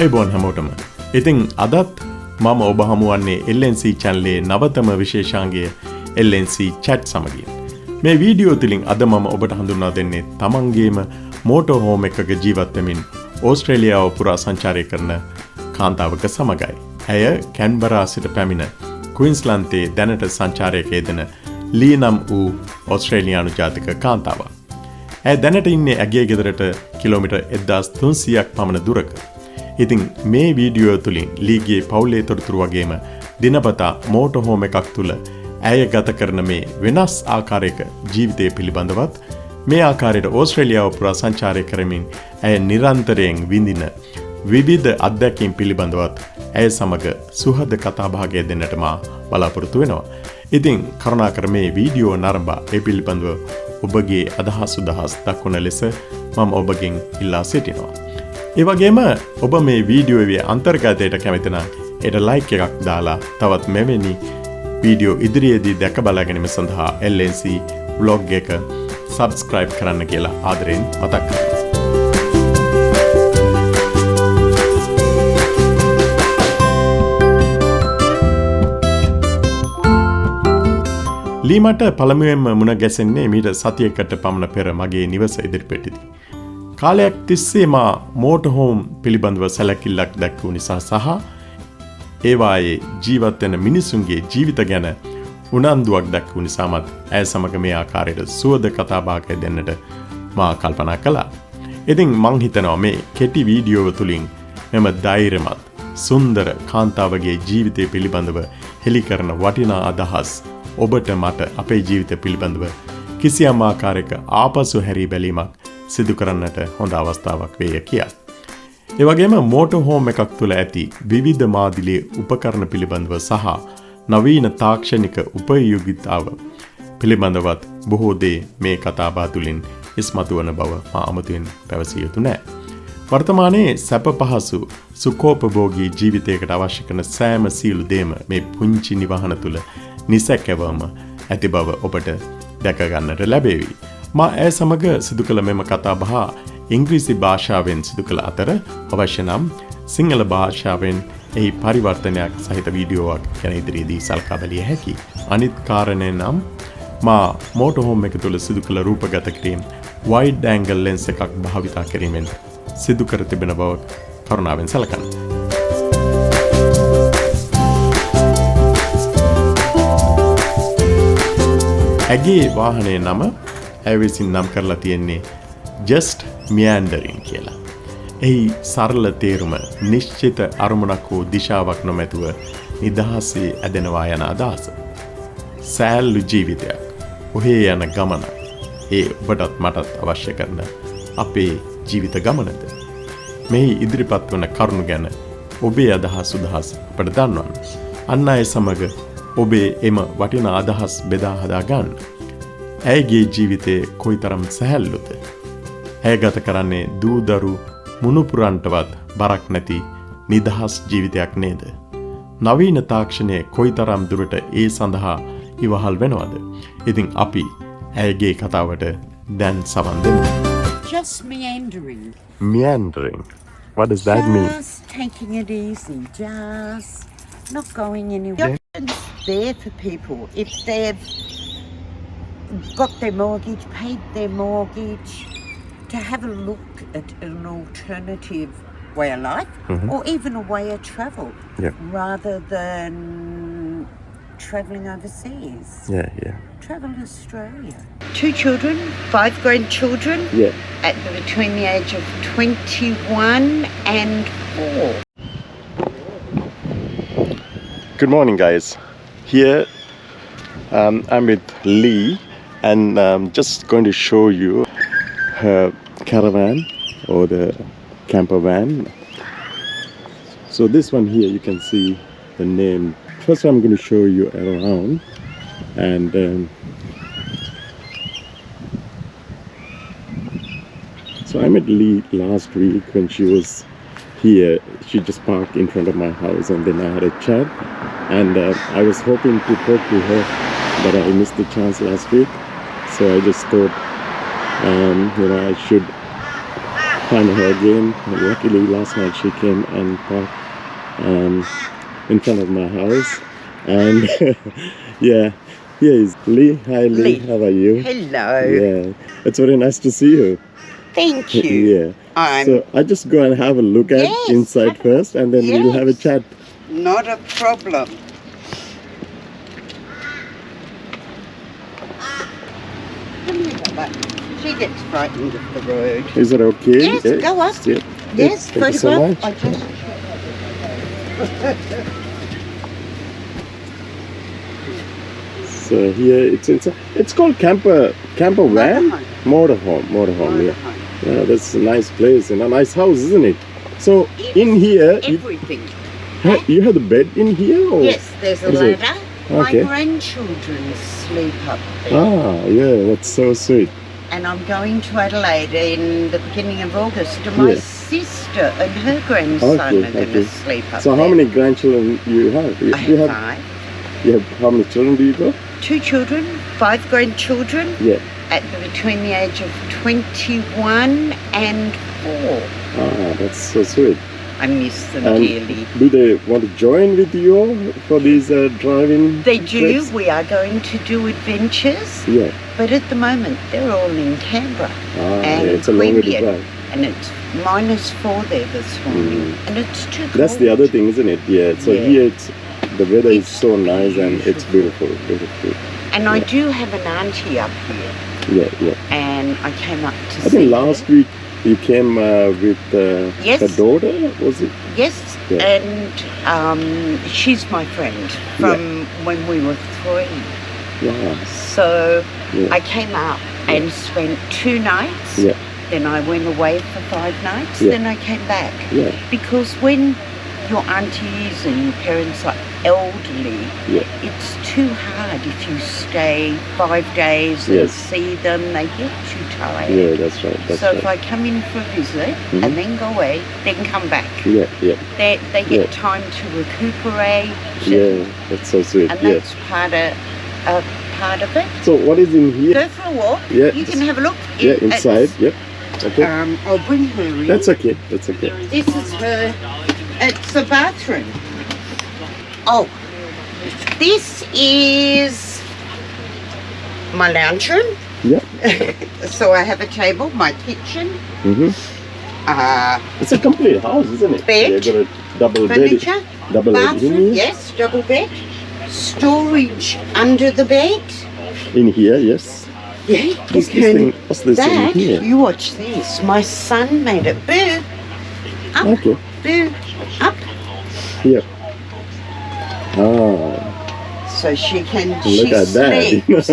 ආයුබෝවන් හැමෝටම. ඉතින් අදත් මම ඔබ හමුවන්නේ LNC channel නවතම විශේෂාංගය LNC chat සමගින්. මේ වීඩියෝ තුලින් අද මම ඔබට හඳුන්වා දෙන්නේ තමන්ගේම මෝටෝ හෝම් එකක ජීවත් වෙමින් ඕස්ට්‍රේලියාව පුරා සංචාරය කරන කාන්තාවක සමගයි. ඇය කැන්බරා සිට පැමිණ ක්වීන්ස්ලන්තයේ දැනට සංචාරයක යෙදෙන ලී නම් වූ ඕස්ට්‍රේලියානු ජාතික කාන්තාවක්. ඇය දැනට ඉන්නේ ඇගේ ගෙදරට කිලෝමීටර් 1300ක් පමණ දුරක. ඉතින් මේ වීඩියෝ තුලින් ලීගේ පවුලේ තොරතුරු වගේම දිනපතා මෝටෝ හෝම් එකක් තුල ඇය ගත කරන මේ වෙනස් ආකාරයක ජීවිතය පිළිබඳවත් මේ ආකාරයට ඕස්ට්‍රේලියාව පුරා සංචාරය කරමින් ඇය නිරන්තරයෙන් විඳින විවිධ අත්දැකීම් පිළිබඳවත් ඇය සමග සුහද කතා භාගය දෙන්නට මා බලාපොරොත්තු වෙනවා. ඉතින් කරුණාකර මේ වීඩියෝ නරඹා ඒ පිළිබඳව ඔබගේ අදහස් දක්වන ලෙස මම ඔබගෙන් ඉල්ලා සිටිනවා. ඒ වගේම ඔබ මේ වීඩියෝවේ අන්තර්ගතයට කැමති නම් ඒට ලයික් එකක් දාලා තවත් මෙවැනි වීඩියෝ ඉදිරියේදී දැක බලා ගැනීම සඳහා LNC vlog එක subscribe කරන්න කියලා ආදරෙන් මතක් කරනවා. ලීමට පළමුවෙන්ම මුණ ගැසෙන්නේ මීට සතියකට පමණ පෙර මගේ නිවස ඉදිරිපිටදී. කාලයක් තිස්සේ මා මෝටෝ හෝම් පිළිබඳව සැලකිල්ලක් දැක්වූ නිසා සහ ඒවායේ ජීවත් වෙන මිනිසුන්ගේ ජීවිත ගැන උනන්දුවක් දැක්වූ නිසාමත් ඇය සමග මේ ආකාරයට සුවද කතා බහක් දෙන්නට මා කල්පනා කළා. ඉතින් මං හිතනවා මේ කෙටි වීඩියෝව තුලින් මෙම ධෛර්යමත් සුන්දර කාන්තාවගේ ජීවිතය පිළිබඳව හෙළි කරන වටිනා අදහස් ඔබට මට අපේ ජීවිත පිළිබඳව කිසියම් ආකාරයක ආපසු හැරී බැලීමක් සිදු කරන්නට හොඳ අවස්ථාවක් වේය කියා. ඒ වගේම මෝටෝ හෝම් එකක් තුළ ඇති විවිධ මාදිලේ උපකරණ පිළිබඳව සහ නවීන තාක්ෂණික උපයෝගීතාව පිළිබඳවත් බොහෝ දේ මේ කතාබහ තුළින් ඉස්මතු වන බව මා අමතුවෙන් පැවසිය යුතු නැහැ. වර්තමානයේ සැප පහසු සුඛෝපභෝගී ජීවිතයකට අවශ්‍ය කරන සෑම සියලු දේම මේ පුංචි නිවහන තුළ නිසැකවම ඇති බව ඔබට දැක ගන්නට ලැබේවි. මා ඇය සමග සිදු කළ මෙම කතාබහ ඉංග්‍රීසි භාෂාවෙන් සිදු කළ අතර අවශ්‍ය නම් සිංහල භාෂාවෙන් එහි පරිවර්තනයක් සහිත වීඩියෝවක් ගැන ඉදිරියේදී සලකා බැලිය හැකි. අනිත් කාරණය නම් මා මෝටෝ හෝම් එක තුළ සිදු කළ රූපගත කිරීම wide angle lens එකක් භාවිතා කිරීමෙන් සිදු කර තිබෙන බව කරුණාවෙන් සලකන්න. ඇගේ වාහනයේ නම ඇය විසින් නම් කරලා තියෙන්නේ just meandering කියලා. එහි සරල තේරුම නිශ්චිත අරමුණක් හෝ දිශාවක් නොමැතුව නිදහසේ ඇදෙනවා යන අදහස. සෑල්ලු ජීවිතයක්, ඔහේ යන ගමන, ඒ ඔබටත් මටත් අවශ්‍ය කරන අපේ ජීවිත ගමනද. මෙහි ඉදිරිපත් වන කරුණු ගැන ඔබේ අදහස් අපට දන්වන්න. අන් අය සමග ඔබේ එම වටිනා අදහස් බෙදා හදා ගන්න. ඇයගේ ජීවිතේ කොයිතරම් සැහැල්ලුද? ඇය ගත කරන්නේ දූදරු මුණුපුරන්ටවත් බරක් නැති නිදහස් ජීවිතයක් නේද? නවීන තාක්ෂණය කොයිතරම් දුරට ඒ සඳහා ඉවහල් වෙනවද? ඉතින් අපි ඇයගේ කතාවට දැන් සවන් දෙමු. Just meandering. Meandering. What does that mean? Just taking it easy. Just not going anywhere. It's there for people if they've got their mortgage, paid their mortgage, to have a look at an alternative way of life, or even a way of travel, rather than travelling overseas. Yeah. Travel in Australia. 2 children, 5 grandchildren, at between the age of 21 and 4. Good morning, guys. Here I'm with Lee, and just going to show you her caravan or the camper van. So this one here, you can see the name. First I'm going to show you around, and so I met Lee last week when she was here. She just parked in front of my house, and then I had a chat, and I was hoping to talk to her, but I missed the chance last week. So I just thought I should find her again. Luckily, last night she came and parked in front of my house. And yeah, here is Lee. Hi, Lee. How are you? Hello. Yeah, it's very nice to see you. Thank you. Yeah. So I just go and have a look at inside first, and then we'll have a chat. Not a problem. Come here, Baba. She gets frightened of the road. Is it okay? Yes, go up. Yeah. Yes, Thank you so much. I just... So here it's inside. It's called camper van. Motorhome. Yeah. Yeah, that's a nice place and a nice house, isn't it? So in here, everything. You have the bed in here? Or? Yes, there's a Is ladder. it? My Okay. grandchildren sleep up there. Ah, yeah, that's so sweet. And I'm going to Adelaide in the beginning of August, and my Yes. sister and her grandson are going to sleep up So there. how many grandchildren you have? I have 5. You have how many children do you got? 2 children, 5 grandchildren, Yeah. between the age of 21 and 4. Ah, that's so sweet. I miss them And dearly. do they want to join with you for these driving? They do. trips? We are going to do adventures, Yeah. but at the moment they're all in Canberra Ah, and yeah, it's a long way to Queanbeyan, drive. and it's -4 there this morning, and it's too cold. That's the other thing, isn't it? Yeah. So Yeah. here the weather is It's so nice and it's beautiful. And I do have an auntie up here, Yeah. and I came up to I see think last her. week you came with Yes. the daughter, was it? Yes, Yeah. and she's my friend from when we were 3. Yeah. So Yeah. I came up and spent 2 nights. Yeah. Then I went away for 5 nights. Yeah. Then I came back. Yeah. Because when your aunties and your parents are elderly, Yeah. it's too hard if you stay 5 days and Yes. see them. They get too tired. Yeah, that's right. That's So right. if I come in for a visit and then go away, then come back. Yeah. They get time to recuperate. Yeah, that's so sweet. And Yeah. that's part of it. So what is in here? Go for a walk. Yeah. You can have a look. Yeah, inside. Yep. Okay. I'll bring her in. That's okay. That's okay. This is her. It's a bathroom. Oh, this is my lounge room. Yeah. So I have a table, my kitchen, Mm-hmm. uh, It's a complete house, isn't it? Bed, You got a double furniture, bed. Double bed in bathroom, here. yes, double bed, storage under the bed. In here, yes. Yeah, you What's this can. thing? What's this That, in here? you watch this. My son made it. Boo, up, Okay. boo, up. Here. Ah, So she can. look she at that. sleeps.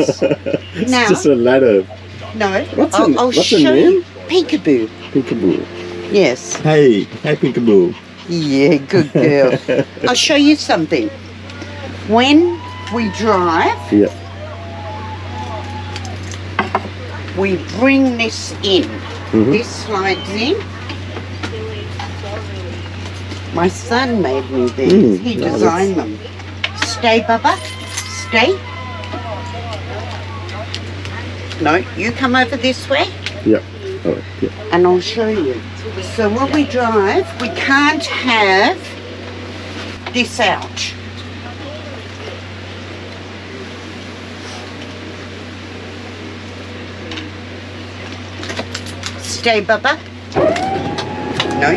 It's Now- just a ladder. No, What's I'll her show name? you. Peekaboo. Peekaboo. Yes. Hey, Peekaboo. Yeah, good girl. I'll show you something. When we drive, Yeah. we bring this in. Mhm. This slides in. My son made me these. He no, designed them. Stay, Bubba. Stay. No, you come over this way Yeah. All right. Yeah. and I'll show you. So when we drive, we can't have this out. Stay, Bubba. No.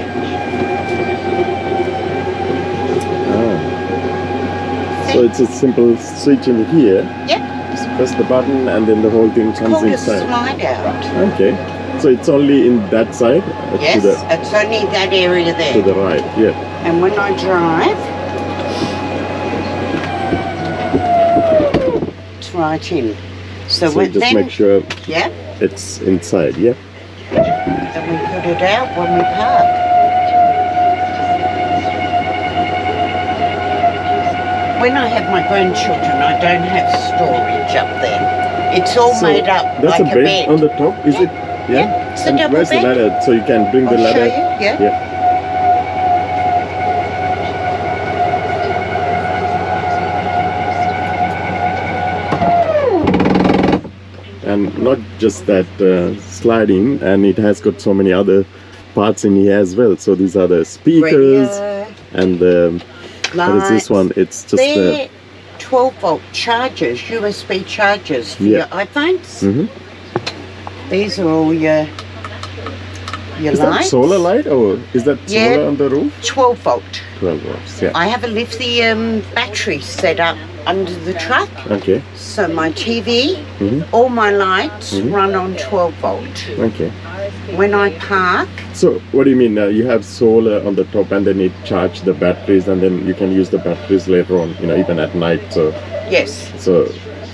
Ah. So it's a simple switch in here. Yep. Just press the button and then the whole thing comes Called a inside. slide out. Okay. So it's only in that side Yes, to it's only that area the there. right. Yeah. And when I drive, it's right in. So, So when just then, make sure yeah, it's inside. Yeah. then we put it out when we park. When I have my grandchildren, I don't have storage up there. It's all So made up that's like a bed on the top, is it? Yeah, it's a And double where's bed. the ladder? So you can bring the I'll show ladder. you, yeah. Yeah. And not just that sliding, and it has got so many other parts in here as well. So these are the speakers Radio, and what is this one? It's just they're 12-volt chargers, USB chargers for Yeah. your iPhones. Mhm. These are all your Is that lights. solar light or is that Yeah. solar on the roof? 12-volt. 12 volts. Yeah. I have a lithium battery set up under the truck. Okay. So my TV, Mhm. all my lights Mhm. run on 12-volt. Okay. When I park, So what do you mean? You have solar on the top and then it charge the batteries and then you can use the batteries later on, even at night. So yes, you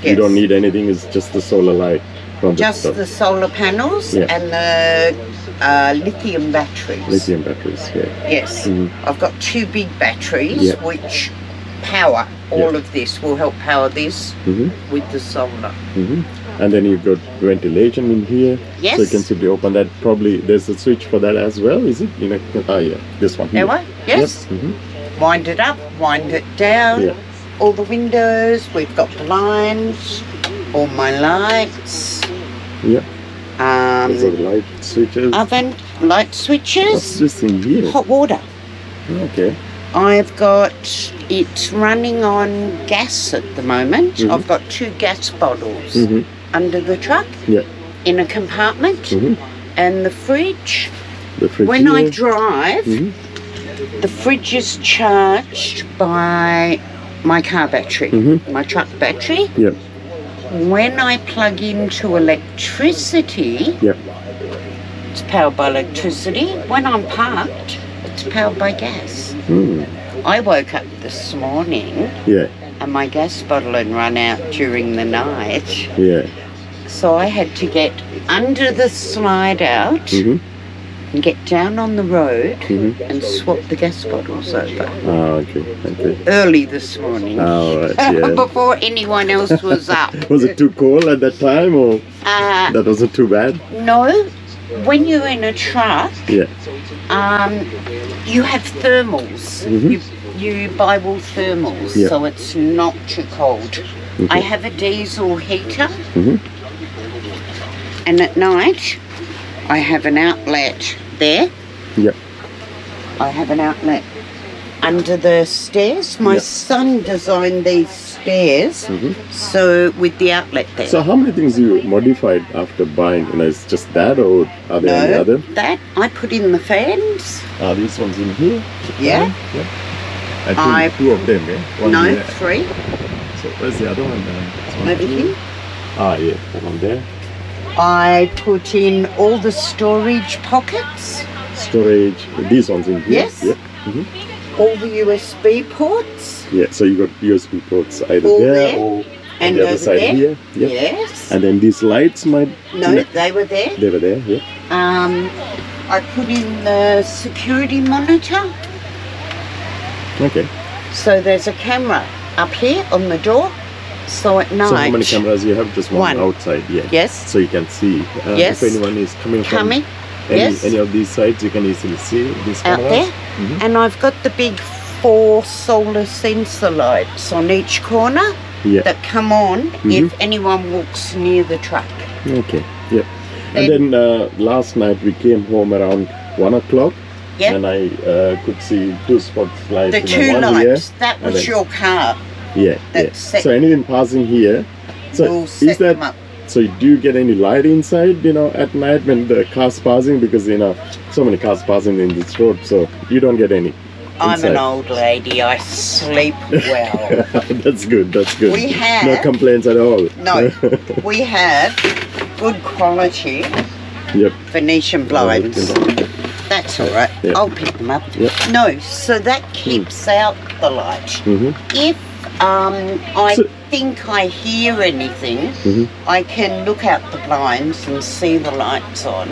Yes. don't need anything. It's just the solar light from the just top. the solar panels Yeah. and the lithium batteries. Lithium batteries. Yeah. Yes, Mhm. I've got 2 big batteries Yeah. which power all Yeah. of this, will help power this Mhm. with the solar. Mhm. And then you've got ventilation in here. Yes. So you can simply open that. Probably there's a switch for that as well, is it? Yeah, this one. There here. we Yes. Yep. Mhm. Wind it up, wind it down. Yeah. All the windows, we've got blinds, all my lights, Yeah. Those are the light switches. oven, light What's switches, this in here? hot water. Okay. I've got it running on gas at the moment. Mhm. I've got 2 gas bottles Mhm. under the truck Yeah. in a compartment, Mhm. and the fridge. The fridge When I here. drive, Mhm. the fridge is charged by my car battery, Mhm. my truck battery. Yeah. When I plug into electricity, Yeah. it's powered by electricity. When I'm parked, it's powered by gas. Mm. I woke up this morning Yeah. and my gas bottle had run out during the night. Yeah. So I had to get under the slide out Mhm. and get down on the road Mhm. and swap the gas bottles over. Okay. Okay. Early this morning. All right. Yeah. Before anyone else was up. Was it too cold at that time, or that wasn't too bad? No, when you're in a truck, Yeah. you have thermals. Mhm. You buy all thermals, Yeah. so it's not too cold. I Okay. have a diesel heater, Mhm. and at night I have an outlet there. Yeah. I have an outlet under the stairs. My Yeah. son designed these stairs, Mhm. so with the outlet there. So how many things you modified after buying? It's just that, or are there any other? that I put in the fans. Are these ones in here? Yeah. Yeah. I think I- 2 of them, yeah? One No, here. 3 So where's the other one? This one over here. Ah, yeah. That one there. I put in all the storage pockets, Storage. These ones in here. Yes. Yeah. Mhm. all the USB ports, Yeah. So you got USB ports either All there, there, or on and the other over side there. here. Yeah. Yes. And then these lights might. No, they were there. They were there. Yeah. I put in the security monitor. Okay. So there's a camera up here on the door. So at night, So how many cameras you have? Just one, One. outside. Yeah. Yes. So you can see Yes. if anyone is coming from coming yes. any of these sides, you can easily see these out cameras. there. Mhm. And I've got the big 4 solar sensor lights on each corner Yeah. that come on Mhm. if anyone walks near the truck. Okay. Yeah. And then last night we came home around 1 o'clock. Yep. And I could see 2 spots lights. The 2 one here. lights, that and was then- your car. Yeah. that Yeah. set- So anything passing here. So We'll is set that? them up. So do you get any light inside? At night when the cars passing, because so many cars passing in this road, so you don't get any. I'm an inside. old lady, I sleep well. That's good. That's good. We have- no complaints at all. No, we have good quality Yep. Venetian blinds. That's all right. Yeah. I'll pick them up. Yeah. No, so that keeps out the light. Mm-hmm. If I So- think I hear anything, Mhm. I can look out the blinds and see the lights on,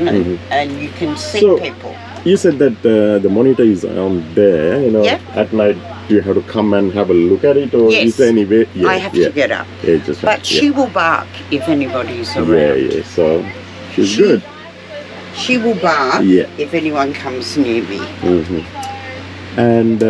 and you can see So- people. You said that the monitor is on there. Yeah. At night, do you have to come and have a look at it, or Yes. is there any way? Yeah, I have yeah. to get up. Yeah, just But she will bark if anybody's around. Yeah, yeah. So she's She- good. She will bark Yeah. if anyone comes near me. Hmm. And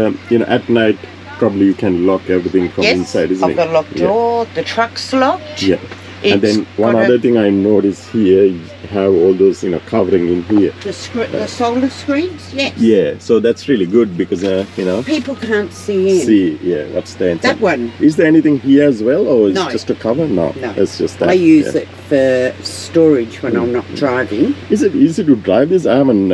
at night, probably you can lock everything from Yes, inside, isn't I've it? got a locked door, the truck's locked. Yeah. And then one other thing I noticed here, you have all those, covering in here. The solar screens, yes. Yeah, so that's really good because, People can't see in. what's the inside. That one. Is there anything here as well, or is No. it just a cover? No, it's just that. I use it for storage when I'm not driving. Is it easy to drive this? I haven't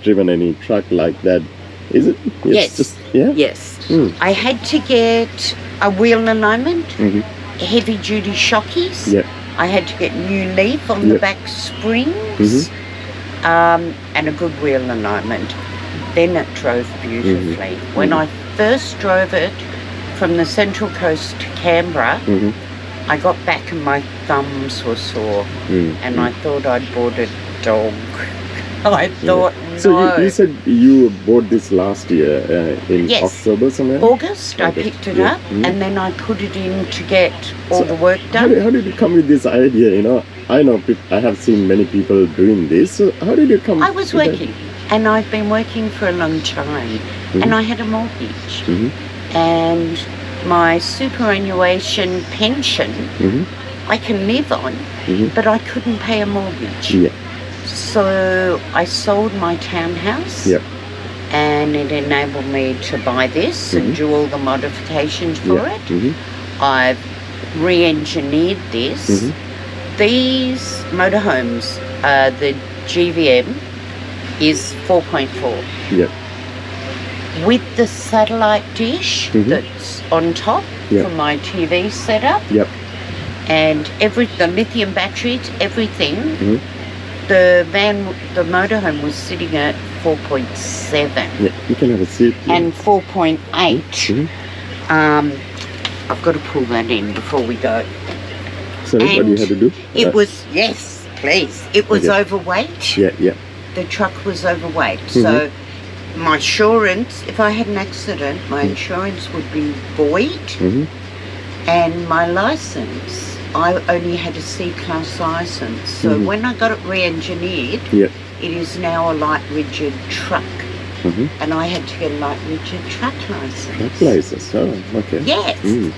driven any truck like that. Is it? It's Yes. Just, yeah? Yes. I had to get a wheel alignment, heavy duty shockies. Yeah. I had to get new leaf on the back springs, and a good wheel alignment. Then it drove beautifully. When I first drove it from the Central Coast to Canberra, I got back and my thumbs were sore, and I thought I'd bought a dog. I thought, So you said you bought this last year in Yes. October somewhere? August, I picked it yeah. up, and then I put it in to get all the work How done. did you come with this idea? I know I have seen many people doing this. So how did you come? I was with that? working, and I've been working for a long time, and I had a mortgage, and my superannuation pension I can live on, but I couldn't pay a mortgage. Yeah. So I sold my townhouse, Yep. and it enabled me to buy this and do all the modifications for it. I've re-engineered this. These motorhomes, the GVM is 4.4. Yeah. With the satellite dish that's on top Yeah. for my TV setup, Yep. and the lithium batteries, everything, the motorhome was sitting at 4.7 Yeah. You can have a seat. Yeah. and 4.8. I've got to pull that in before we go. Sorry, what do you and have to do? It was, yes, please. It was Okay. overweight. Yeah. Yeah. The truck was overweight. So my insurance, if I had an accident, my insurance would be void. And my license, I only had a C-class license. So when I got it re-engineered, Yeah. it is now a light rigid truck. And I had to get a light rigid truck license. Truck license. Oh, okay. Yes,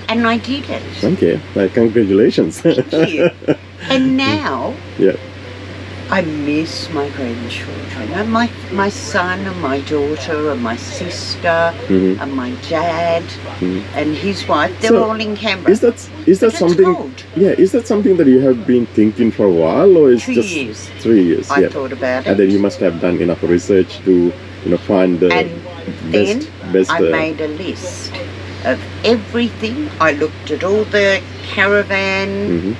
and I did it. Okay. Well, congratulations. Thank you. And now Yeah. I miss my grandchildren, and my son and my daughter and my sister and my dad and his wife. They're So, all in Canberra. Is that it's something? cold. Yeah. Is that something that you have been thinking for a while, or is 3 just years. 3 years? I Yeah. thought about it. And then you must have done enough research to, find the And then best. I made a list of everything. I looked at all the caravan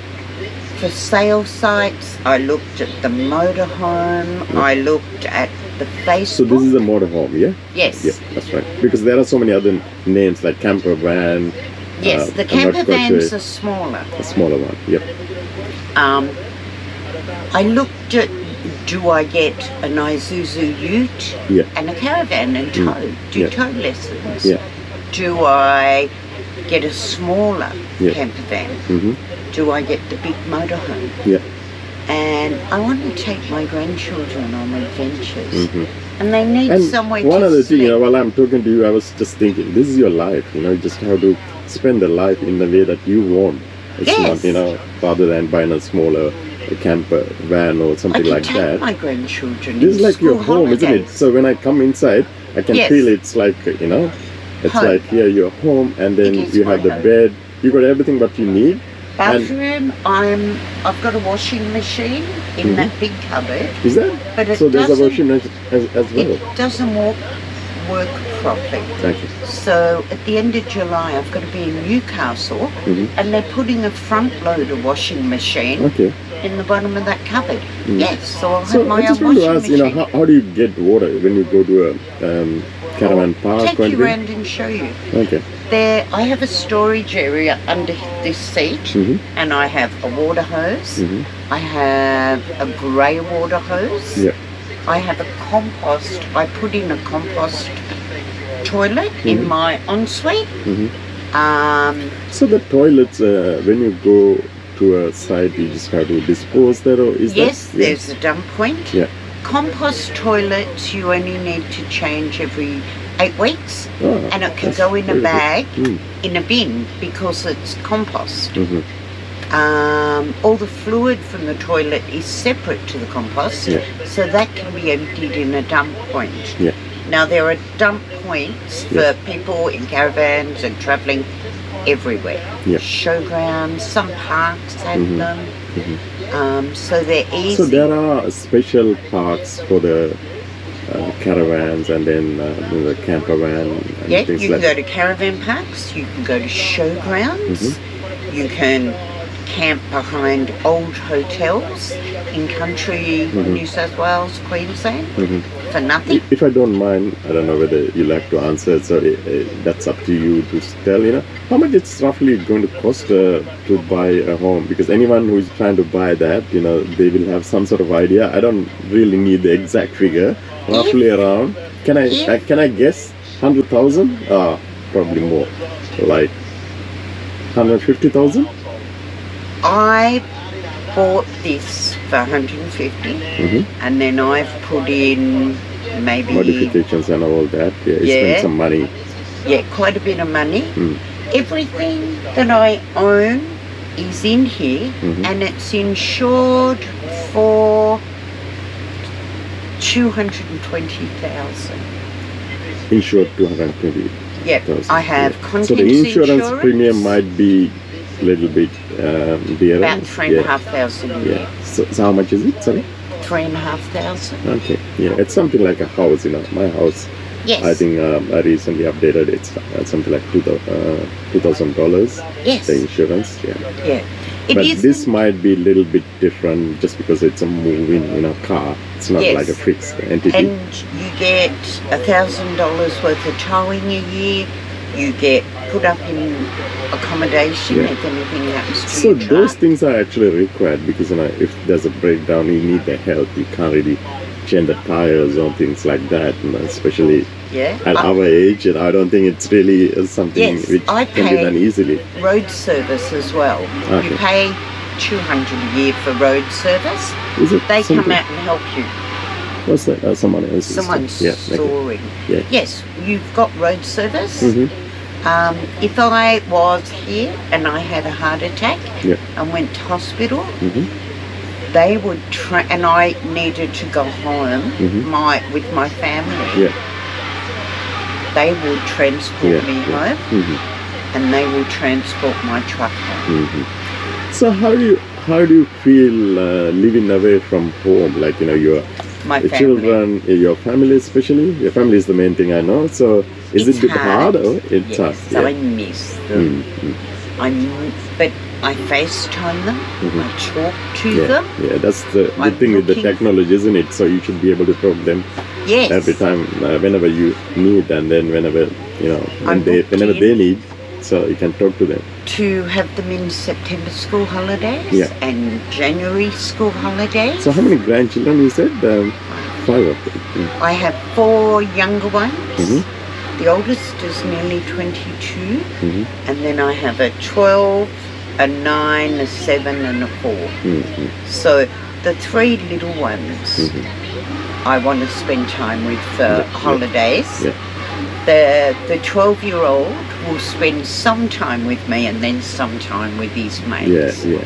for sale sites. I looked at the motorhome. I looked at the Facebook. So this is a motorhome, yeah? Yes. Yeah, that's right. Because there are so many other names like camper van. Yes, the I'm not camper quite vans sure. are smaller. A smaller one, yep. I looked at, do I get an Isuzu ute Yeah. and a caravan and tow? Do Yeah. tow lessons? Yeah. Do I get a smaller Yeah. camper van? Do I get the big motorhome? Yeah. And I want to take my grandchildren on adventures. And they need And somewhere one to other thing, sleep. while I'm talking to you, I was just thinking, this is your life, you just have to spend the life in the way that you want. It's Yes. not, rather than buying a smaller camper van or I something can like take that. my grandchildren This in is like your school home, isn't it? holidays. So when I come inside, I can Yes. feel it's like, it's Home. like here you're home, and then It is you my have the home. bed, you got everything what you need. Bathroom, I've got a washing machine in that big cupboard. Is that? But it So there's a doesn't- washing machine as well. It doesn't work properly. Thank you. So at the end of July, I've got to be in Newcastle, and they're putting a front loader washing machine Okay. in the bottom of that cupboard. Yes, so I'll So have my I own just want to washing ask, machine. how do you get water when you go to a caravan park? Take or you anything? around and show you. Okay. There, I have a storage area under this seat, and I have a water hose. I have a grey water hose. Yeah. I have a compost. I put in a compost toilet in my ensuite. So the toilets, when you go to a site, you just have to dispose that, or is Yes, that? there's a dump point. Yeah. Compost toilets you only need to change every 8 weeks, Oh, and it can that's go in a very good. bag in a bin because it's compost. All the fluid from the toilet is separate to the compost, Yeah. so that can be emptied in a dump point. Yeah. Now, there are dump points for people in caravans and travelling everywhere. Yeah. Showgrounds, some parks have them. So they're easy. So there are special parks for the caravans and then the camper van and Yeah, things you can like go to caravan parks, you can go to showgrounds, you can camp behind old hotels in country New South Wales, Queensland for nothing. If I don't mind, I don't know whether you like to answer, sorry, that's up to you to tell, how much it's roughly going to cost to buy a home? Because anyone who is trying to buy that, they will have some sort of idea. I don't really need the exact figure, roughly around. Can I guess 100,000? Probably more, like 150,000? I bought this for 150 and then I've put in maybe Modifications and all that. Yeah, you spend some money. quite a bit of money. Everything that I own is in here and it's insured for 220,000. Insured 220. Yep, I have contents So the insurance premium might be a little bit dearer. about 3,500 a year. So how much is it? Sorry. 3,500. Okay. Yeah, it's something like a house. My house. Yes. I think I recently updated. It's something like $2,000. Yes. The insurance. Yeah. Yeah. It But is. this might be a little bit different just because it's a moving, car. It's not Yes. like a fixed entity. And you get $1,000 worth of towing a year. You get put up in accommodation if anything happens to So your those truck. things are actually required because if there's a breakdown, you need the help. You can't really change the tires or things like that, especially Yeah. at our age. And I don't think it's really something Yes, which I can be pay- done easily. Road service as well. Okay. You pay $200 a year for road service. Is it They something? come out and help you. What's that? Someone else. Someone's okay. storing. Yeah. Yes, you've got road service. If I was here and I had a heart attack Yeah. and went to hospital, they would and I needed to go home with my family. Yeah. They would transport Yeah. me home and they will transport my truck home. So how do you feel living away from home? Like your My your family. children, your family especially. Your family is the main thing I know. So is It's it a bit hard? Or it's Yes, hard. so I miss them. But I FaceTime them. I talk to them. Yeah, that's the I'm good thing with the looking- technology, isn't it? So you should be able to talk them Yes. every time, whenever you need, and then whenever I'm booked whenever in. they need, so you can talk to them. To have them in September school holidays Yeah. and January school holidays. So how many grandchildren you said? 5 of them. I have 4 younger ones. The oldest is nearly 22, and then I have a 12, a 9, a 7, and a 4. So the 3 little ones I want to spend time with for holidays. Yeah. The 12-year-old will spend some time with me and then some time with his mates. Yeah.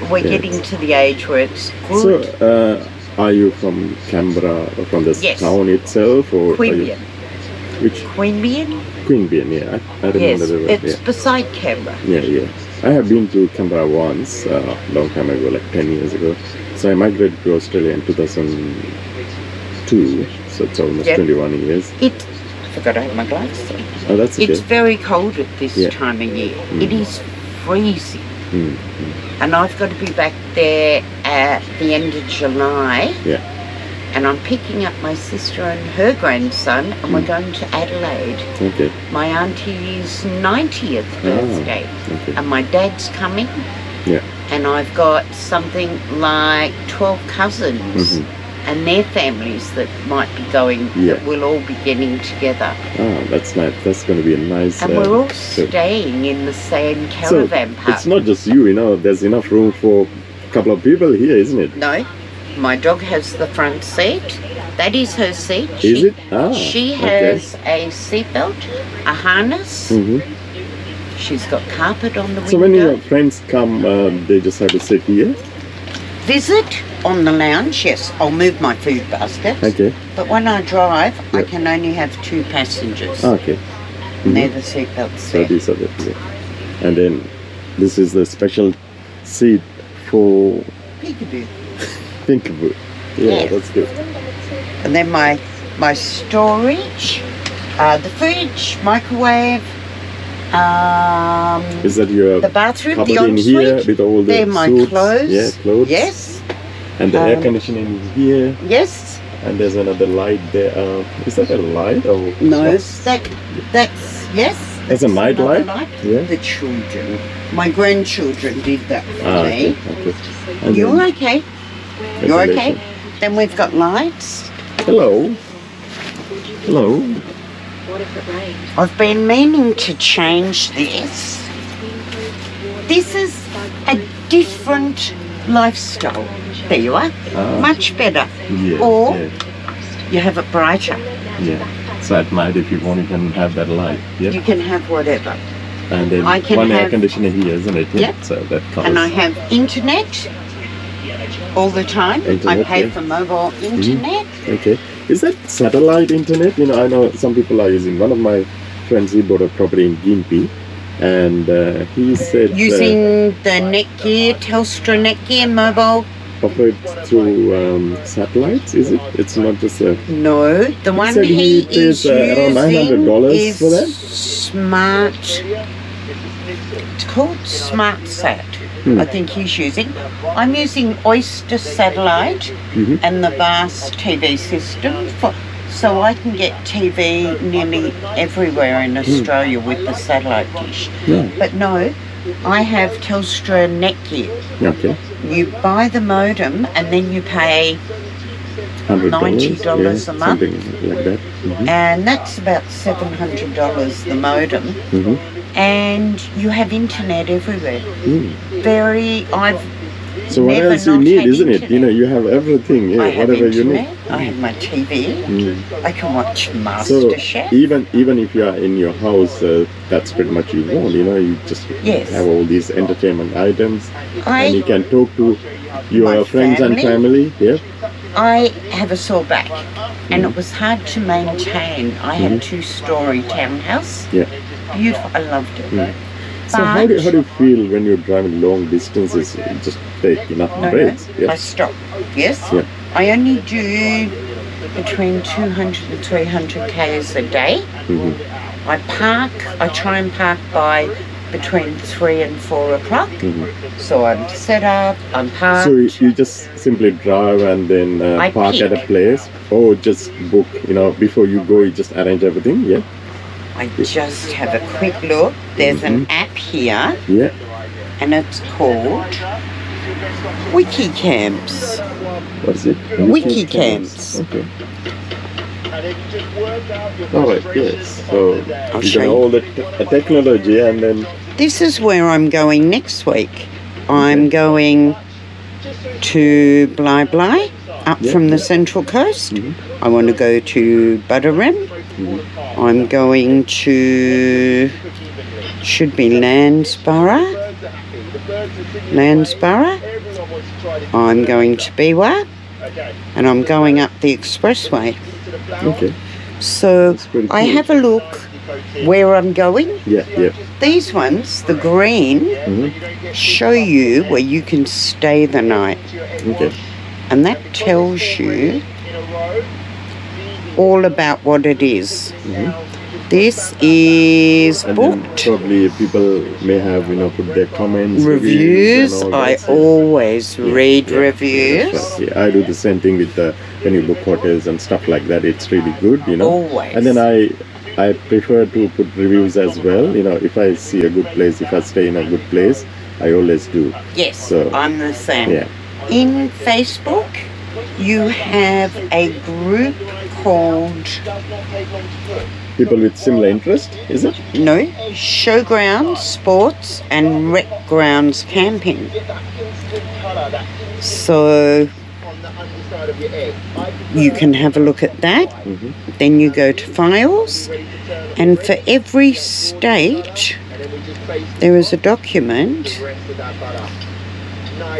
We're Yeah. getting to the age where it's good. So are you from Canberra, or from the Yes. town itself, or Queanbeyan. which Queanbeyan? Queanbeyan? Yeah, I remember Yes, the word. it's beside Canberra. Yeah. I have been to Canberra once, a long time ago, like 10 years ago. So I migrated to Australia in 2002, so it's almost 21 years. I forgot I have my glasses on. Oh, that's okay. It's very cold at this Yeah. time of year. It is freezing. And I've got to be back there at the end of July. Yeah. And I'm picking up my sister and her grandson, and we're going to Adelaide. Okay. My auntie's 90th birthday. Okay. And my dad's coming. Yeah. And I've got something like 12 cousins and their families that might be going, that we'll all be getting together. Ah, that's nice. That's going to be a nice. And we're all trip. staying in the same So caravan park. it's not just you, there's enough room for a couple of people here, isn't it? No, my dog has the front seat. That is her seat. Is it? Ah, She okay. has a seatbelt, a harness She's got carpet on the window. So when your friends come, they just have to sit here? Visit on the lounge, yes. I'll move my food baskets. Okay. But when I drive, I Yeah. can only have 2 passengers. Okay. And they're the seatbelts So there. these are the, yeah. And then this is the special seat for Peekaboo. Pinkaboo. Yeah, Yes. that's good. And then my storage, the fridge, microwave, Is that your the bathroom, the cupboard in here ensuite. with all the They're my suits? clothes. Yeah, clothes. Yes. And the air conditioning is here. Yes. And there's another light there. Is that a light or No. what's- That's yes. That's a night another light? Yeah. The children. My grandchildren did that for okay. me. Okay. And You're then okay. You're okay. ventilation. Then we've got lights. Hello. Hello. I've been meaning to change this. This is a different lifestyle. There you are. Ah. Much better. Yeah. Or yeah. you have it brighter. Yeah. So at night, if you want, you can have that light. Yeah. You can have whatever. And then I can one air have- conditioner here, isn't it? Yep. So that covers. And I have internet all the time. I Internet, pay yeah. for mobile internet. Okay. Is that satellite internet? You know, I know some people are using. One of my friends, he bought a property in Gympie, and he said Using the Netgear, Telstra Netgear mobile. operate through satellites. Is it? It's not just a. No, the one said he he pays, is around using $900 is for that? Smart. It's called Smart Sat. Hmm. I think he's using. I'm using Oyster Satellite Mhm. and the Vast TV system so I can get TV nearly everywhere in Australia with the satellite dish. Yeah. But no, I have Telstra Netgear. Okay. You buy the modem and then you pay, $100. $90 yeah, a month. Something like that. Mhm. and that's about $700 the modem, Mhm. and you have internet everywhere. Mm. I've So what never else you not need, had isn't it? internet. You know, you have everything. Yeah, I have whatever you internet, need. I have my TV, Mm. I can watch So MasterChef. even if you are in your house, that's pretty much you want. You know, you just Yes. have all these entertainment items, I- and you can talk to your My friends and family. family. Yeah. I have a sore back, and it was hard to maintain. I had a 2-story townhouse. Yeah. Beautiful, I loved it. Mm. So how do you feel when you're driving long distances? You just take enough No, breaks. I Yeah. stop. Yes. Yeah. I only do between 200 and 300 k's a day. Mhm. I try and park by between 3 and 4 o'clock. Mhm. So I'm set up, I'm parked. So you just simply drive and then I park at a pick. place, or just book. You know, before you go, you just arrange everything. Yeah. I just have a quick look. There's an app here, Yeah. and it's called Wikicamps. What's it? Wikicamps. Okay. All right. Yes. So I'll you show got you. all the technology, and then This is where I'm going next week. I'm going to Bly Bly, up Yeah, from the yeah. Central Coast. Mhm. I want to go to Butterham. I'm going to, should be Landsborough. I'm going to Biwa, and I'm going up the expressway. okay. So That's pretty I cool. have a look where I'm going. Yeah. Yeah. These ones, the green, Mhm. show you where you can stay the night, Okay. and that tells you all about what it is. This is And then booked. probably people may have put their comments, Reviews. and all I that, yeah. always read Yeah, reviews. that's right. Yeah, I do the same thing with when you book hotels and stuff like that. It's really good, Always. And then I prefer to put reviews as well. If I see a good place, if I stay in a good place, I always do. Yes, So, I'm the same. Yeah. In Facebook, you have a group called People with similar interest, is it? Showgrounds, Sports and Rec Grounds Camping. So you can have a look at that. Then you go to Files, and for every state, there is a document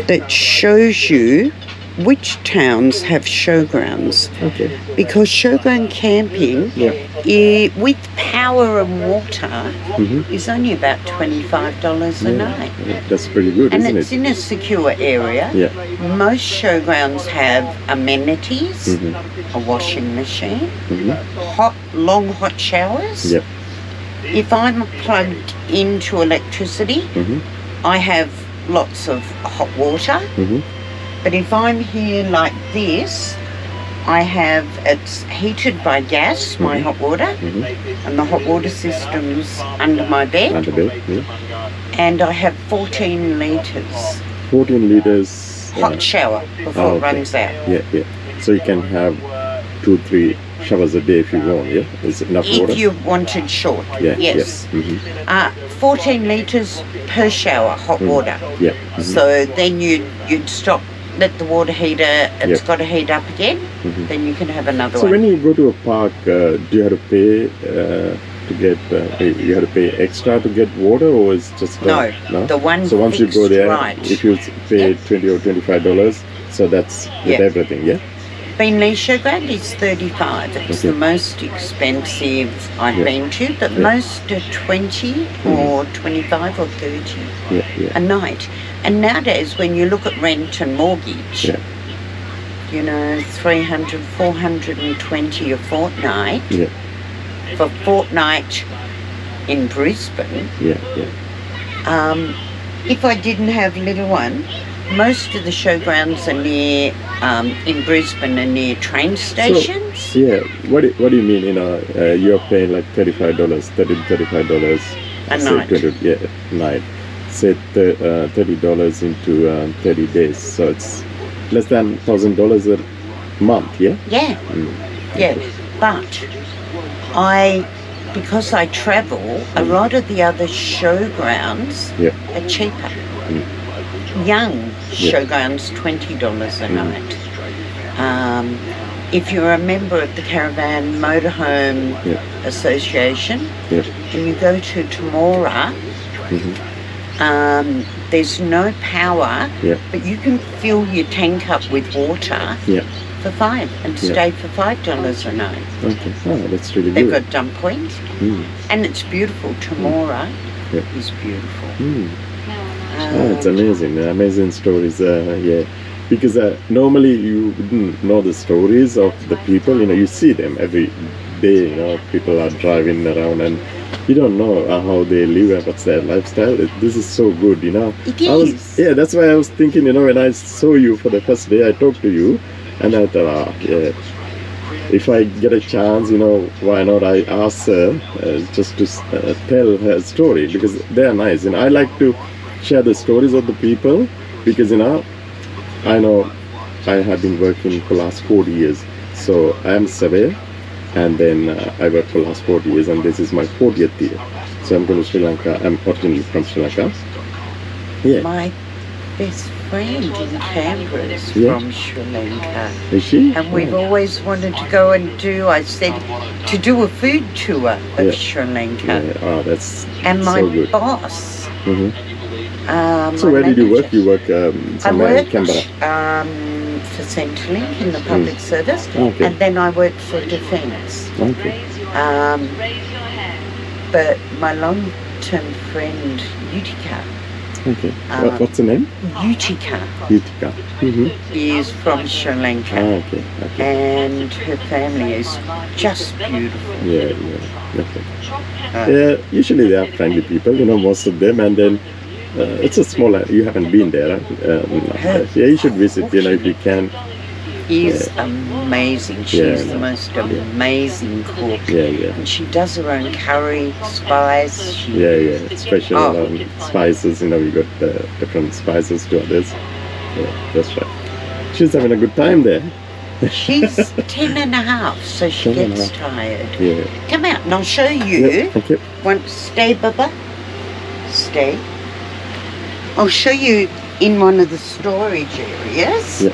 that shows you which towns have showgrounds. Okay. Because showground camping, with power and water, is only about $25 a night. Yeah, that's pretty good, And isn't it's it? in a secure area. Yeah. Most showgrounds have amenities, a washing machine, long hot showers. Yep. If I'm plugged into electricity, I have lots of hot water. But if I'm here like this, it's heated by gas, my hot water, and the hot water system's under my bed. Under bed, yeah. And I have 14 litres 14 liters. hot shower before it runs out. Yeah, yeah. So you can have 2-3 showers a day if you want, yeah? Is it enough water? If you wanted short, Yeah, yes. yeah. 14 litres per shower, hot water. Yeah. So then you'd stop, let the water heater, it's got to heat up again, then you can have another So one. when you go to a park, do you have to pay to get, you have to pay extra to get water, or is just... No, the one So once you go fixed there, right. if you pay $20 or $25, so that's with everything, yeah? Beenleigh Showground is $35. It's the most expensive I've been to, but most are $20 or $25 or $30 a night. And nowadays, when you look at rent and mortgage, you know, $300, $420 a fortnight. For fortnight in Brisbane. If I didn't have little one, most of the showgrounds are near in Brisbane are near train stations. So, what do you mean? You know, you're paying like $35, $35 a say night. 20, night. Say $30 into 30 days, so it's less than $1,000 a month. Yeah. Yeah. Yeah. But because I travel, a lot of the other showgrounds are cheaper. Young showgrounds, $20 a night. If you're a member of the Caravan Motorhome Association and you go to Temora, there's no power, but you can fill your tank up with water for $5 and stay for $5 a night. Okay, that's really They've good. got dump point, and it's beautiful. Temora is beautiful. It's amazing, amazing stories. Because normally you wouldn't know the stories of the people. You know, you see them every day. You know, people are driving around, and you don't know how they live and what's their lifestyle. This is so good, you know. It is. That's why I was thinking. You know, when I saw you for the first day, I talked to you, and I thought, if I get a chance, you know, why not I ask her just to tell her story, because they are nice. And I like to share the stories of the people, because, you know I have been working for the last 40 years. So I am surveyor, and then I worked for the last 40 years, and this is my 40th year. So I'm going to Sri Lanka. I'm originally from Sri Lanka. Yeah. My best friend in Canberra is from Sri Lanka. Is she? And we've always wanted to go and do a food tour of Sri Lanka. Yeah. Oh, that's And my so good. boss. So where did you work? You work somewhere in I Canberra? worked for Centrelink in the public service, Okay. and then I worked for Defence. Okay. But my long-term friend Utica. Okay. What's the name? Utica Utica. is from Sri Lanka. Okay. And her family is just beautiful. Okay. Usually they are friendly people, you know, most of them, and then it's a small. You haven't been there, right? You should visit, you know, if you can. Is amazing. She's the most amazing cook. And she does her own curry, spice. Special spices, you know, we got different spices to others. Yeah, that's right. She's having a good time there. She's 10 and a half, so she gets tired. Yeah. Come out and I'll show you. Okay. Stay, Baba. Stay. I'll show you in one of the storage areas. Yeah.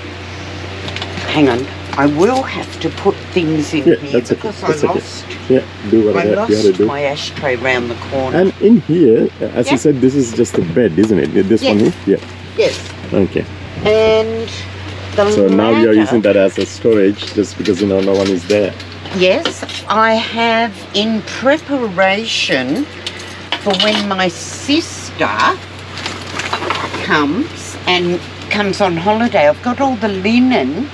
Hang on. I will have to put things in Yeah, here that's okay. because That's I okay. lost. Yeah, do I whatever you have to lost do. my ashtray round the corner. And in here, as you Yeah. said, this is just a bed, isn't it? This one Yes. here? Yeah. Yes, Okay. and the So now you're ladder- using that as a storage just because, no one is there. Yes, I have in preparation for when my sister comes on holiday. I've got all the linen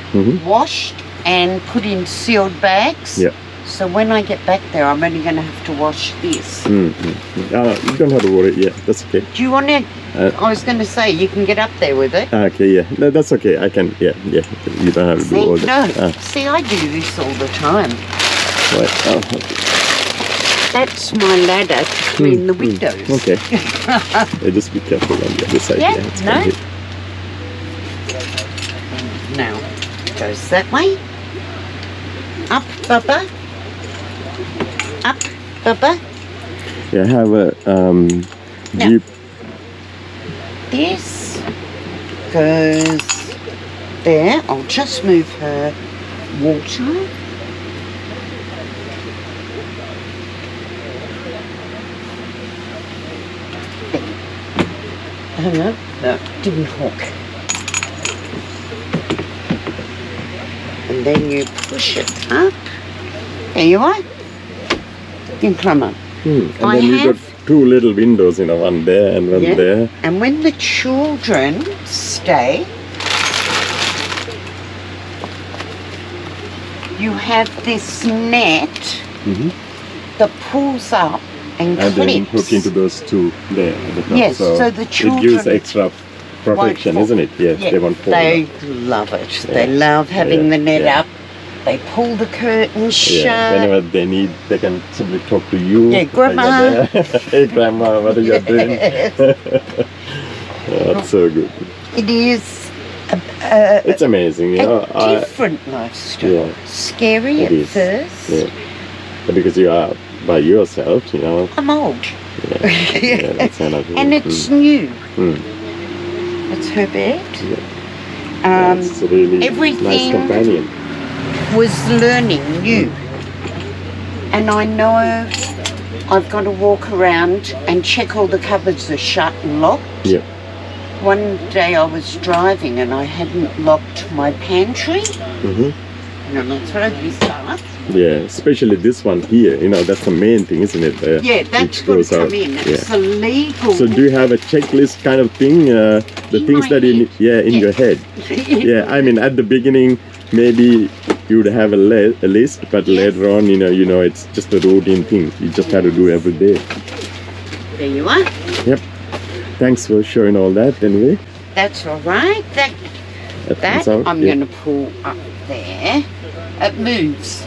washed and put in sealed bags. Yeah. So when I get back there, I'm only going to have to wash this. You don't have to worry. Yeah, that's okay. Do you want to? I was going to say you can get up there with it. Okay, yeah. No, that's okay. I can, yeah. You don't have to do See, all no. that. See, I do this all the time. Right. Oh, That's my ladder to clean the windows. okay. Yeah, just be careful on the other side. Yeah, it's no. gonna hit. Now, goes that way. Up, Bubba. Up, Bubba. Yeah, I have a Jeep. This goes there. I'll just move her water. No, didn't hook. And then you push it up. There you are. You can climb up. And I then you have- got two little windows, one there and one Yeah. there. And when the children stay, you have this net that pulls up and And then clips. hook into those two there at the top. Yes, so the it gives children extra protection, fall. isn't it? Yes, Yeah, they won't fall. they love it. They Yeah. love having Yeah, the net yeah. up. They pull the curtains shut. Yeah, whenever they need, they can simply talk to you. Yeah, Grandma. Like that. Hey, Grandma, what are you doing? Yes. That's so good. It is It's amazing, a different lifestyle. Yeah. Scary It at is. first. Yeah. But because you are by yourself, I'm old. yeah, that's another And it's new. Mm. It's her bed. It's a really nice everything- companion. Was learning new. And I know I've got to walk around and check all the cupboards are shut and locked. Yeah. One day I was driving and I hadn't locked my pantry. Mm-hmm. And I'm going to throw this up. Yeah, especially this one here, that's the main thing, isn't it? Yeah, that's Which got to goes come out. in. Yeah. It's illegal. So do you have a checklist kind of thing? The In things my that in head. your head. Yeah, I mean at the beginning maybe you would have a list, but Yes. later on, it's just a routine thing. You just have to do every day. There you are. Yep. Thanks for showing all that anyway. That's all right. That comes out. I'm Yeah. going to pull up there. It moves.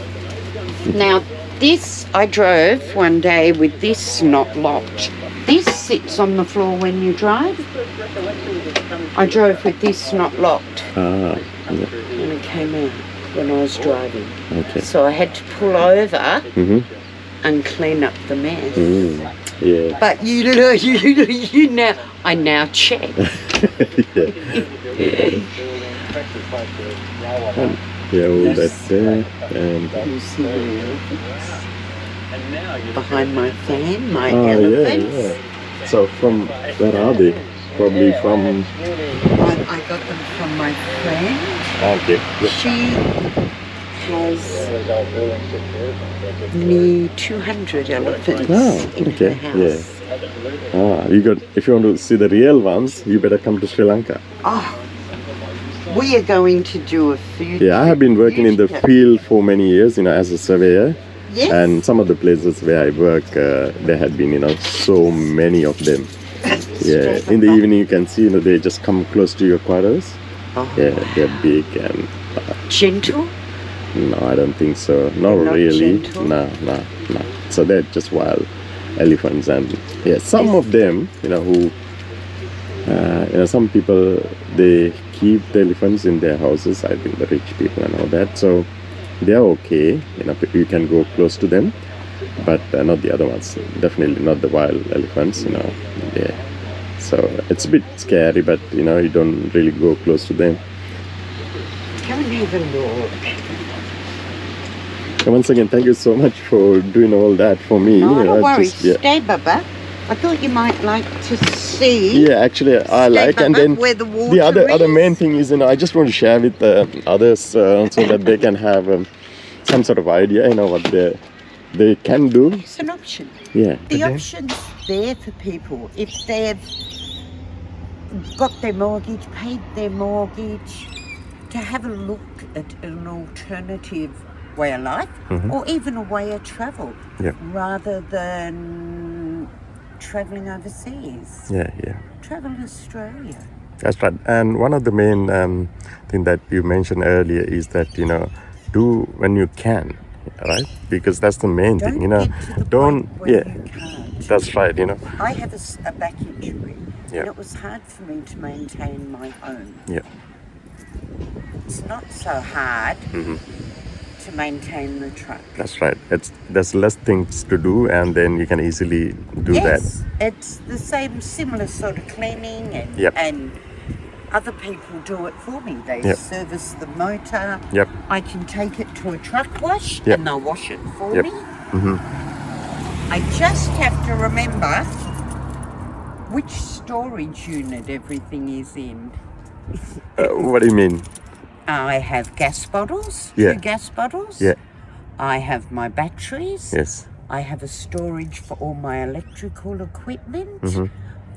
Now, this I drove one day with this not locked. This sits on the floor when you drive. I drove with this not locked Yeah. when it came out when I was driving. Okay. So I had to pull over Mm-hmm. and clean up the mess. Yeah. But you now, I now check. Yeah, all that there. And You see the elephants behind my fan, my yeah, elephants. yeah. So from where are they? Probably from. I got them from my friend. Okay. She has near 200 elephants in okay. her house. If you want to see the real ones, you better come to Sri Lanka. Oh, we are going to do a food. Yeah, I have been working in the trip. field for many years, as a surveyor. Yes. And some of the places where I work, there had been, so many of them. Yeah, in the evening you can see, they just come close to your quarters. Oh, Yeah, they're big and gentle. no, I don't think so. Not Not really. gentle? No. So they're just wild elephants, and some of them, who, some people they keep the elephants in their houses. I think the rich people and all that. So they're okay. You can go close to them, but not the other ones. Definitely not the wild elephants. Yeah. So it's a bit scary, but you don't really go close to them. Come and have a look. Once again, thank you so much for doing all that for me. Not a worry. Just, yeah. Stay, Baba. I thought you might like to see. Yeah, actually, I Stay, like, and Baba, then where the water the other is. main thing is, I just want to share with others so that they can have some sort of idea, what they can do. It's an option. Yeah. The option's there for people if they've got their mortgage, paid their mortgage, to have a look at an alternative way of life or even a way of travel rather than travelling overseas. Yeah. Travel Australia. That's right. And one of the main thing that you mentioned earlier is that, do when you can, right? Because that's the main thing, Get to the Don't, point where you can't. That's right, I have a back injury and it was hard for me to maintain my home. Yeah. It's not so hard to maintain the truck. That's right. There's less things to do, and then you can easily do that. Yes, it's the same similar sort of cleaning and other people do it for me. They service the motor. Yep. I can take it to a truck wash and they'll wash it for me. I just have to remember which storage unit everything is in. What do you mean? I have gas bottles, 2 gas bottles. Yeah. I have my batteries. Yes. I have a storage for all my electrical equipment.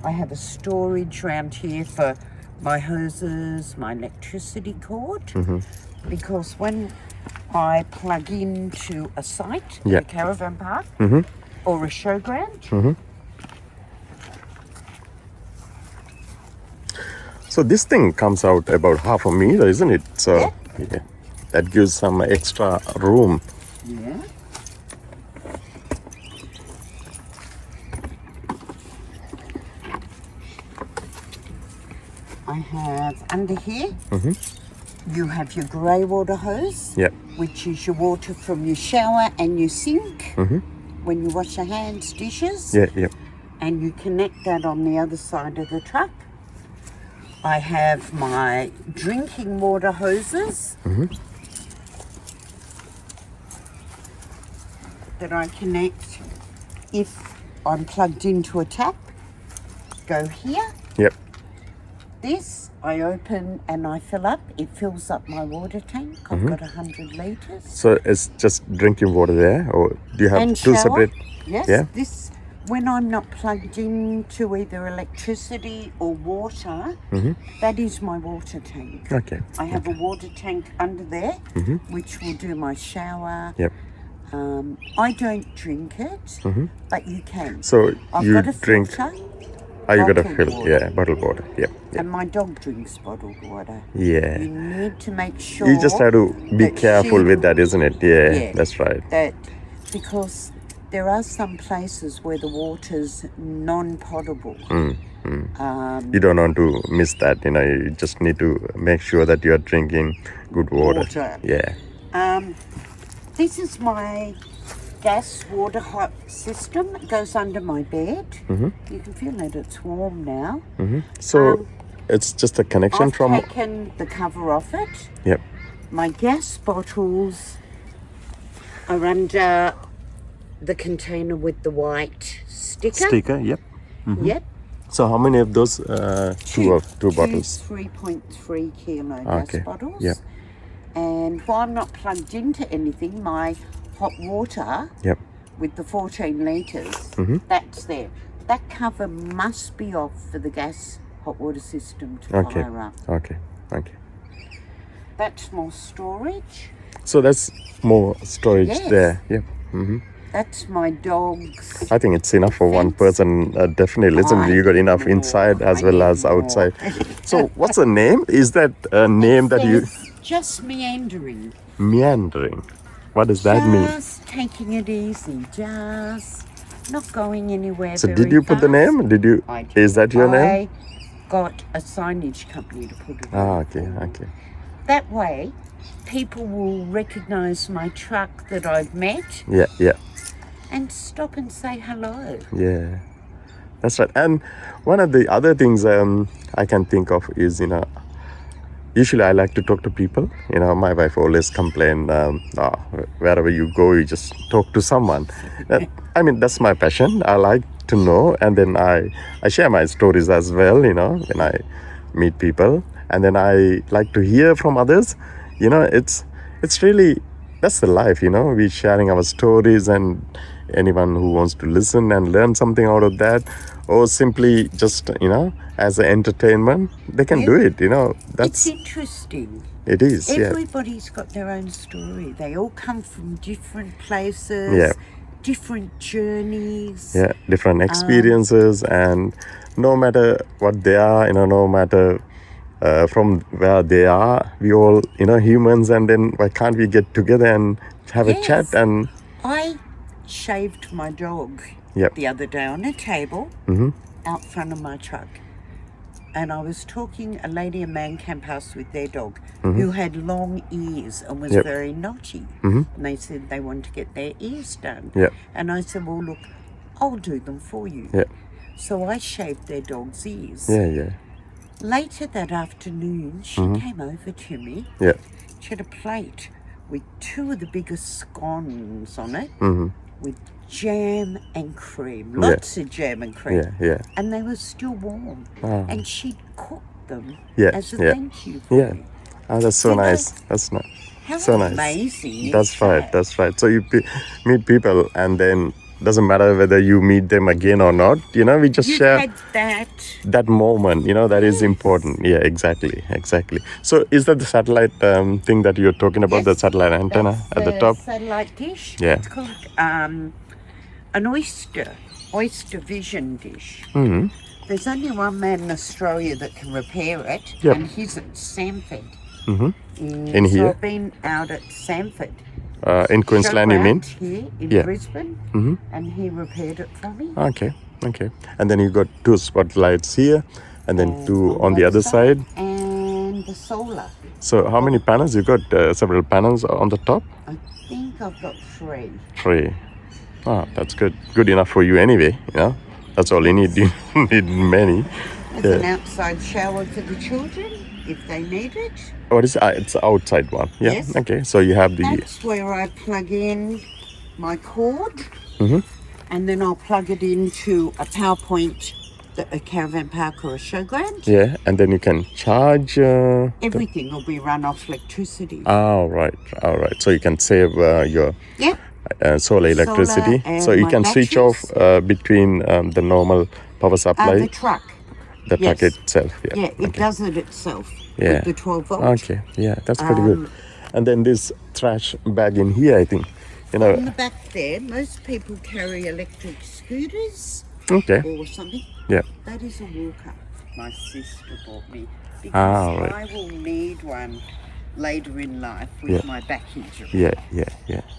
I have a storage around here for my hoses, my electricity cord. Because when I plug into a site, a caravan park or a showground, So this thing comes out about 1/2 meter, isn't it? So that gives some extra room. Yeah. I have under here, you have your grey water hose, which is your water from your shower and your sink when you wash your hands, dishes. And you connect that on the other side of the truck. I have my drinking water hoses that I connect if I'm plugged into a tap. Go here. This I open and I fill up. It fills up my water tank. I've got 100 litres. So it's just drinking water there, or do you have And 2 shower. separate? Yes. Yeah. This, when I'm not plugged into either electricity or water, that is my water tank. Okay. I have a water tank under there, which will do my shower. I don't drink it, but you can. So I've you got a drink. filter, You got a bottled fill, water. bottled water. and my dog drinks bottled water. Yeah. You need to make sure You just have to be that careful she- with that, isn't it? Yeah, that's right. That because there are some places where the water's non-potable. You don't want to miss that, you just need to make sure that you're drinking good water. Yeah. This is my gas water hot system. It goes under my bed. You can feel that it's warm now. So it's just a connection I've from. taken the cover off it. Yep. My gas bottles are under the container with the white sticker. Sticker. Yep. Yep. So how many of those? Two bottles. 3.3 kilo gas bottles. Yep. And while I'm not plugged into anything, my hot water with the 14 litres, that's there. That cover must be off for the gas hot water system to fire up. Okay. That's more storage. So that's more storage there. Yep. That's my dog's. I think it's enough for one person. Definitely. Listen, you got enough inside as well as outside. So what's the name? Is that a name that you... Just meandering. Meandering. What does that mean? Just taking it easy. Just not going anywhere. So did you put the name? Did you? I did. Is that your name? I got a signage company to put it on. Okay. That way, people will recognise my truck that I've met. Yeah. And stop and say hello. Yeah, that's right. And one of the other things I can think of is, usually I like to talk to people. You know, my wife always complain, wherever you go, you just talk to someone. I mean, that's my passion. I like to know, and then I share my stories as well, you know, when I meet people. And then I like to hear from others. You know, it's really, that's the life, you know. We're sharing our stories, and anyone who wants to listen and learn something out of that, or simply just, you know, as an entertainment, they can do it, you know. It's interesting. It is, Everybody's got their own story. They all come from different places, different journeys. Yeah, different experiences, and no matter what they are, you know, no matter from where they are, we all, you know, humans, and then why can't we get together and have a chat? And I shaved my dog the other day on a table out front of my truck. And I was talking, a lady and man came past with their dog who had long ears and was very naughty. And they said they wanted to get their ears done. And I said, well, look, I'll do them for you. So I shaved their dog's ears. Later that afternoon, she came over to me. She had a plate with 2 of the biggest scones on it with jam and cream, lots of jam and cream. And they were still warm. And she'd cooked them as a thank you for me. Oh, that's so nice. That's nice. How so amazing nice. That's right. So you meet people, and then doesn't matter whether you meet them again or not, you know, we just share had that moment, you know, that is important. Yeah, exactly. So is that the satellite thing that you're talking about, the satellite antenna at the top? Satellite dish. Yeah. It's called an oyster vision dish. There's only one man in Australia that can repair it, and he's at Sanford. In here? So I've been out at Sanford. In Queensland, you mean? Here in Brisbane, and he repaired it for me. Okay. And then you got 2 spotlights here, and then 2 on the other side. And the solar. So how many panels? You got several panels on the top? I think I've got 3. 3. Ah, that's good. Good enough for you anyway, you know. That's all you need. You don't need many. There's an outside shower for the children if they need it. What is it? It's the outside one. Yeah. Yes. Okay. So you have the. That's where I plug in my cord, and then I'll plug it into a PowerPoint, a caravan park or a showground. Yeah, and then you can charge. Everything will be run off electricity. Oh, right. All right. So you can save your. Solar electricity. So you can switch off between the normal power supply. The truck. The truck itself. Yeah, it does it itself. Yeah. With the 12 volt. Okay. Yeah, that's pretty good. And then this trash bag in here, I think. You know. In the back there, most people carry electric scooters. Okay. Or something. Yeah. That is a walker my sister bought me. Because I will need one later in life with my back injury. Yeah.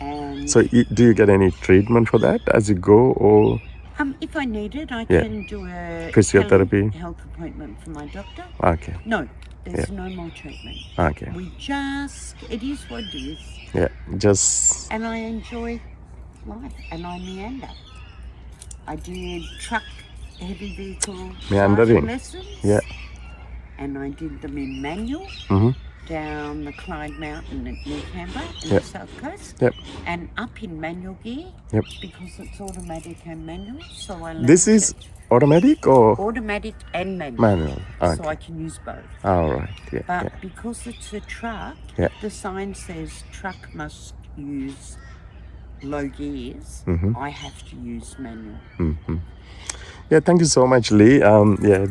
And so do you get any treatment for that as you go, or? If I need it, I can do a physiotherapy health appointment for my doctor. Okay. No, there's no more treatment. Okay. It is what it is. Yeah, just. And I enjoy life, and I meander. I did truck, heavy vehicle Meandering lessons. Yeah. And I did them in manual. Down the Clyde Mountain at New Canberra in the south coast, and up in manual gear because it's automatic and manual. So I learned this is automatic or automatic and manual. Manual, okay. So I can use both. All right, But because it's a truck, the sign says truck must use low gears. I have to use manual. Yeah, thank you so much, Lee.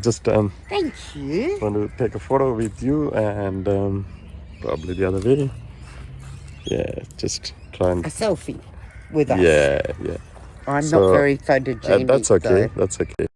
Just thank you. Want to take a photo with you, and probably the other way. Yeah, just try and a selfie with us. Yeah. I'm not very photogenic. That's okay. Though. That's okay.